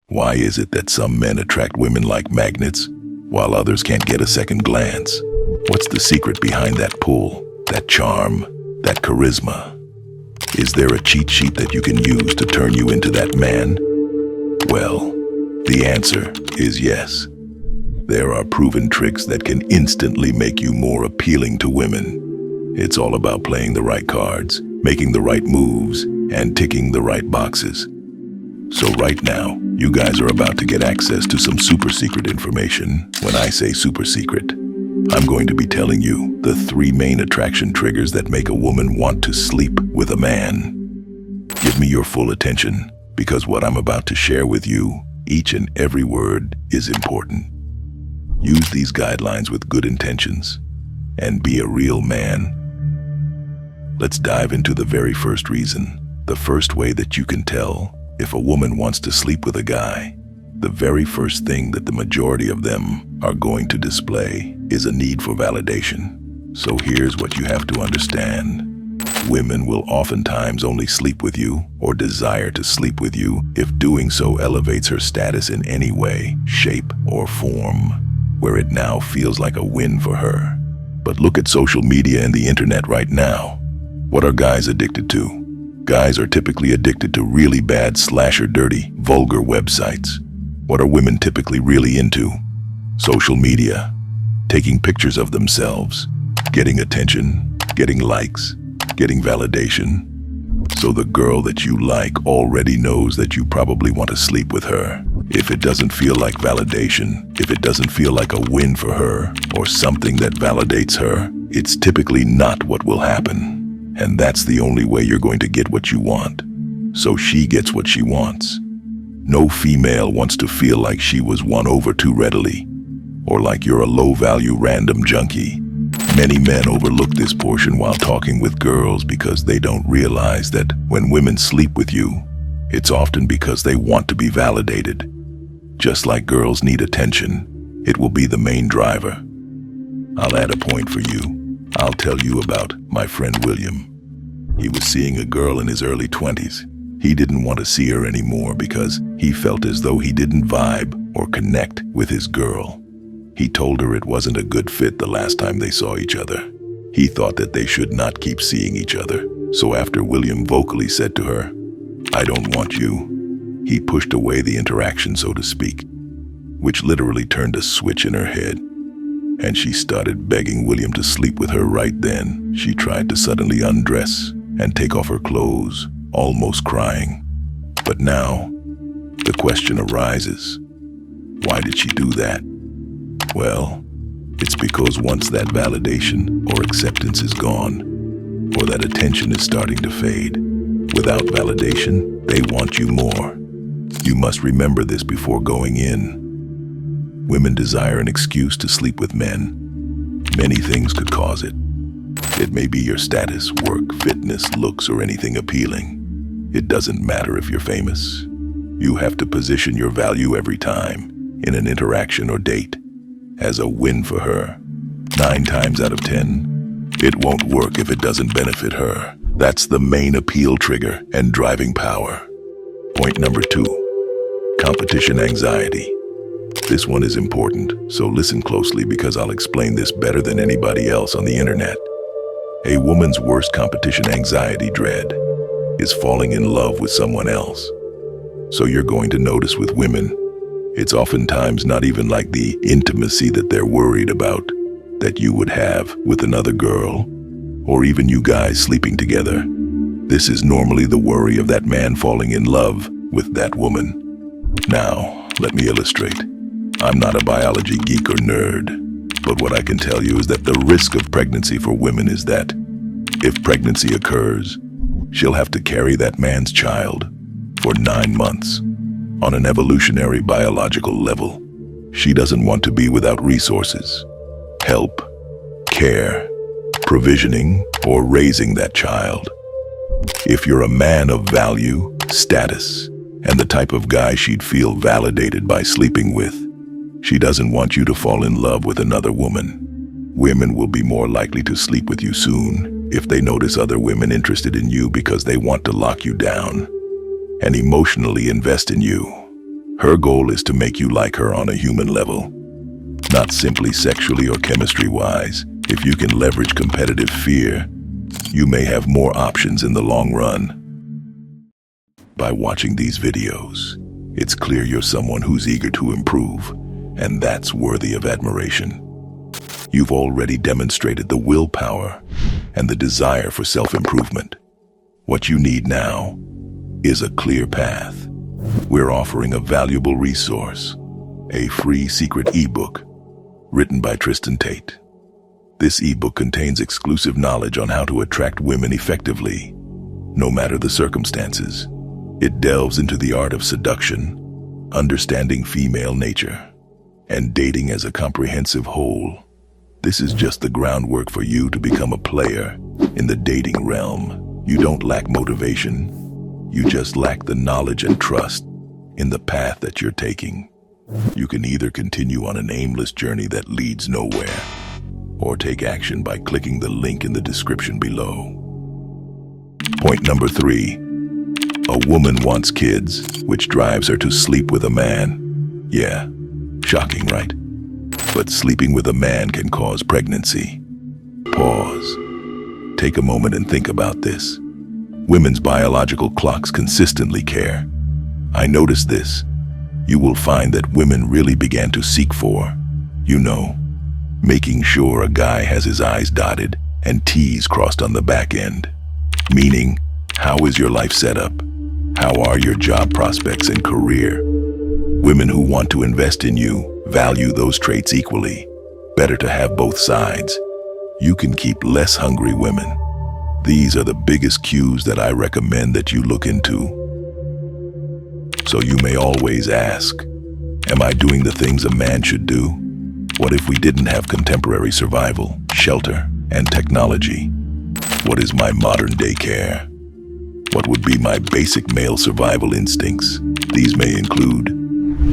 Why is it that some men attract women like magnets, while others can't get a second glance? What's the secret behind that pull, that charm, that charisma? Is there a cheat sheet that you can use to turn you into that man? Well, the answer is yes. There are proven tricks that can instantly make you more appealing to women. It's all about playing the right cards, making the right moves, and ticking the right boxes. So right now, you guys are about to get access to some super secret information. When I say super secret, I'm going to be telling you the 3 main attraction triggers that make a woman want to sleep with a man. Give me your full attention, because what I'm about to share with you, each and every word, is important. Use these guidelines with good intentions, and be a real man. Let's dive into the very first reason, the first way that you can tell if a woman wants to sleep with a guy. The very first thing that the majority of them are going to display is a need for validation. So here's what you have to understand. Women will oftentimes only sleep with you or desire to sleep with you if doing so elevates her status in any way, shape, or form, where it now feels like a win for her. But look at social media and the internet right now. What are guys addicted to? Guys are typically addicted to really bad / dirty, vulgar websites. What are women typically really into? Social media, taking pictures of themselves, getting attention, getting likes, getting validation. So the girl that you like already knows that you probably want to sleep with her. If it doesn't feel like validation, if it doesn't feel like a win for her or something that validates her, it's typically not what will happen. And that's the only way you're going to get what you want. So she gets what she wants. No female wants to feel like she was won over too readily, or like you're a low-value random junkie. Many men overlook this portion while talking with girls because they don't realize that when women sleep with you, it's often because they want to be validated. Just like girls need attention, it will be the main driver. I'll add a point for you. I'll tell you about my friend William. He was seeing a girl in his early 20s. He didn't want to see her anymore because he felt as though he didn't vibe or connect with his girl. He told her it wasn't a good fit the last time they saw each other. He thought that they should not keep seeing each other. So after William vocally said to her, "I don't want you," he pushed away the interaction, so to speak, which literally turned a switch in her head. And she started begging William to sleep with her right then. She tried to suddenly undress and take off her clothes, almost crying. But now, the question arises, why did she do that? Well, it's because once that validation or acceptance is gone, or that attention is starting to fade, without validation, they want you more. You must remember this before going in. Women desire an excuse to sleep with men. Many things could cause it. It may be your status, work, fitness, looks, or anything appealing. It doesn't matter if you're famous. You have to position your value every time, in an interaction or date, as a win for her. 9 times out of 10, it won't work if it doesn't benefit her. That's the main appeal trigger and driving power. Point number 2, competition anxiety. This one is important, so listen closely because I'll explain this better than anybody else on the internet. A woman's worst competition anxiety dread is falling in love with someone else. So you're going to notice with women, it's oftentimes not even like the intimacy that they're worried about that you would have with another girl, or even you guys sleeping together. This is normally the worry of that man falling in love with that woman. Now, let me illustrate. I'm not a biology geek or nerd, but what I can tell you is that the risk of pregnancy for women is that if pregnancy occurs, she'll have to carry that man's child for 9 months. On an evolutionary biological level, she doesn't want to be without resources, help, care, provisioning, or raising that child. If you're a man of value, status, and the type of guy she'd feel validated by sleeping with, she doesn't want you to fall in love with another woman. Women will be more likely to sleep with you soon if they notice other women interested in you because they want to lock you down and emotionally invest in you. Her goal is to make you like her on a human level, not simply sexually or chemistry-wise. If you can leverage competitive fear, you may have more options in the long run. By watching these videos, it's clear you're someone who's eager to improve, and that's worthy of admiration. You've already demonstrated the willpower and the desire for self-improvement. What you need now is a clear path. We're offering a valuable resource, a free secret ebook written by Tristan Tate. This ebook contains exclusive knowledge on how to attract women effectively, no matter the circumstances. It delves into the art of seduction, understanding female nature, and dating as a comprehensive whole. This is just the groundwork for you to become a player in the dating realm. You don't lack motivation. You just lack the knowledge and trust in the path that you're taking. You can either continue on an aimless journey that leads nowhere, or take action by clicking the link in the description below. Point number 3. A woman wants kids, which drives her to sleep with a man. Yeah, shocking, right? But sleeping with a man can cause pregnancy. Pause. Take a moment and think about this. Women's biological clocks consistently care. I noticed this. You will find that women really began to seek for, making sure a guy has his I's dotted and T's crossed on the back end. Meaning, how is your life set up? How are your job prospects and career? Women who want to invest in you value those traits equally. Better to have both sides. You can keep less hungry women. These are the biggest cues that I recommend that you look into. So you may always ask, am I doing the things a man should do? What if we didn't have contemporary survival, shelter, and technology? What is my modern-day care? What would be my basic male survival instincts? These may include,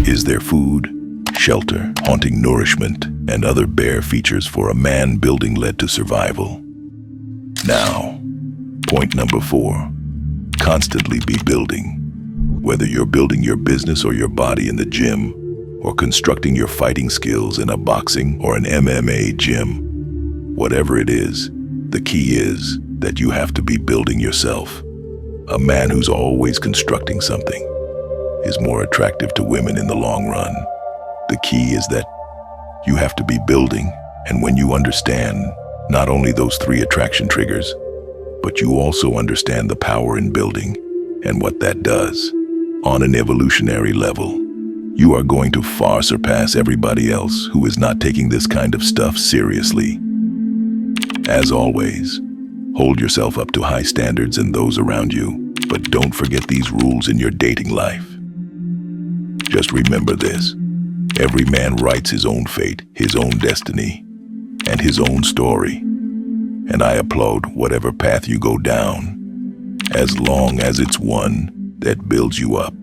is there food, shelter, haunting nourishment, and other bare features for a man building led to survival? Now, point number 4, constantly be building. Whether you're building your business or your body in the gym, or constructing your fighting skills in a boxing or an MMA gym, whatever it is, the key is that you have to be building yourself. A man who's always constructing something is more attractive to women in the long run. The key is that you have to be building, and when you understand not only those 3 attraction triggers, but you also understand the power in building and what that does on an evolutionary level, you are going to far surpass everybody else who is not taking this kind of stuff seriously. As always, hold yourself up to high standards in those around you, but don't forget these rules in your dating life. Just remember this: every man writes his own fate, his own destiny, and his own story. And I applaud whatever path you go down, as long as it's one that builds you up.